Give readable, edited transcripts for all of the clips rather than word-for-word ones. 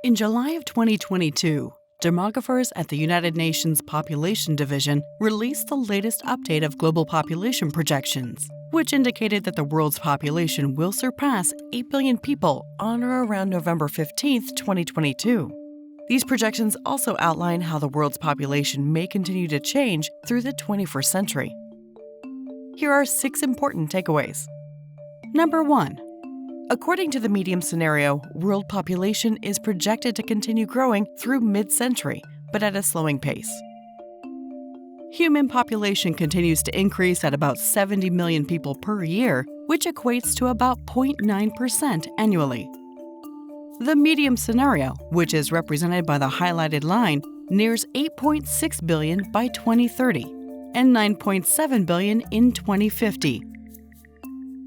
In July of 2022, demographers at the United Nations Population Division released the latest update of global population projections, which indicated that the world's population will surpass 8 billion people on or around November 15, 2022. These projections also outline how the world's population may continue to change through the 21st century. Here are 6 important takeaways. Number 1. According to the medium scenario, world population is projected to continue growing through mid-century, but at a slowing pace. Human population continues to increase at about 70 million people per year, which equates to about 0.9% annually. The medium scenario, which is represented by the highlighted line, nears 8.6 billion by 2030 and 9.7 billion in 2050.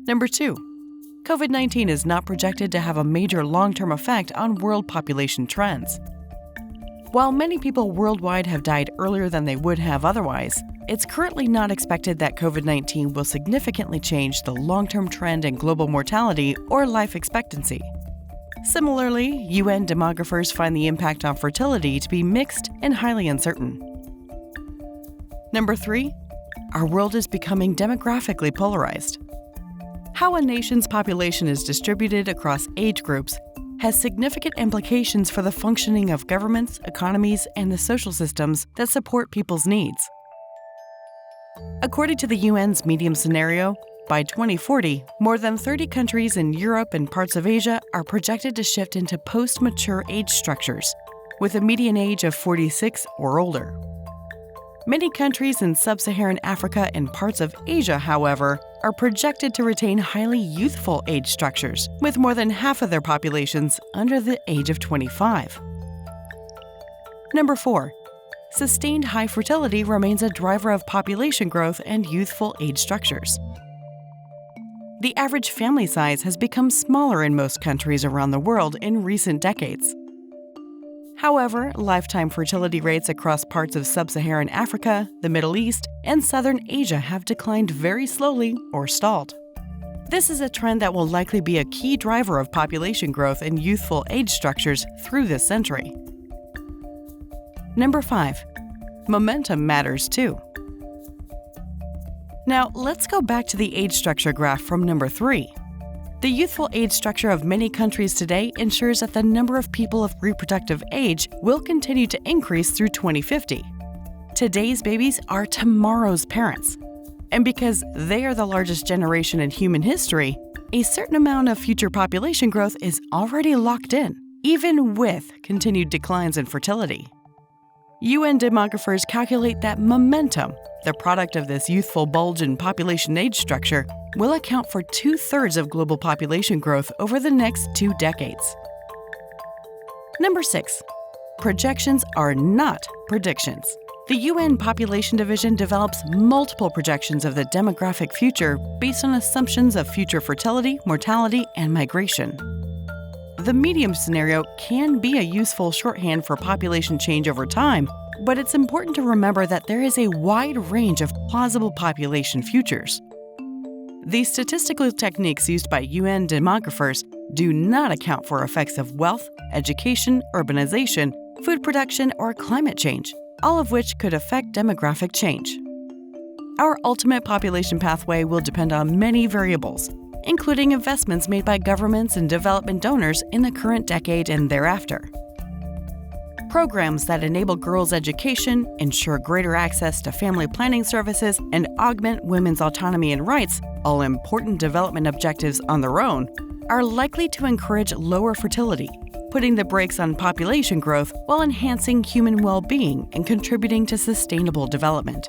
Number 2. COVID-19 is not projected to have a major long-term effect on world population trends. While many people worldwide have died earlier than they would have otherwise, it's currently not expected that COVID-19 will significantly change the long-term trend in global mortality or life expectancy. Similarly, UN demographers find the impact on fertility to be mixed and highly uncertain. Number 3. Our world is becoming demographically polarized. How a nation's population is distributed across age groups has significant implications for the functioning of governments, economies, and the social systems that support people's needs. According to the UN's medium scenario, by 2040, more than 30 countries in Europe and parts of Asia are projected to shift into post-mature age structures, with a median age of 46 or older. Many countries in sub-Saharan Africa and parts of Asia, however, are projected to retain highly youthful age structures, with more than half of their populations under the age of 25. Number 4. Sustained high fertility remains a driver of population growth and youthful age structures. The average family size has become smaller in most countries around the world in recent decades. However, lifetime fertility rates across parts of sub-Saharan Africa, the Middle East, and Southern Asia have declined very slowly or stalled. This is a trend that will likely be a key driver of population growth and youthful age structures through this century. Number 5. Momentum matters too. Now, let's go back to the age structure graph from number 3. The youthful age structure of many countries today ensures that the number of people of reproductive age will continue to increase through 2050. Today's babies are tomorrow's parents. And because they are the largest generation in human history, a certain amount of future population growth is already locked in, even with continued declines in fertility. UN demographers calculate that momentum, the product of this youthful bulge in population age structure, will account for 2/3 of global population growth over the next 2 decades. Number 6. Projections are not predictions. The UN Population Division develops multiple projections of the demographic future based on assumptions of future fertility, mortality, and migration. The medium scenario can be a useful shorthand for population change over time, but it's important to remember that there is a wide range of plausible population futures. These statistical techniques used by UN demographers do not account for effects of wealth, education, urbanization, food production, or climate change, all of which could affect demographic change. Our ultimate population pathway will depend on many variables, including investments made by governments and development donors in the current decade and thereafter. Programs that enable girls' education, ensure greater access to family planning services, and augment women's autonomy and rights, all important development objectives on their own, are likely to encourage lower fertility, putting the brakes on population growth while enhancing human well-being and contributing to sustainable development.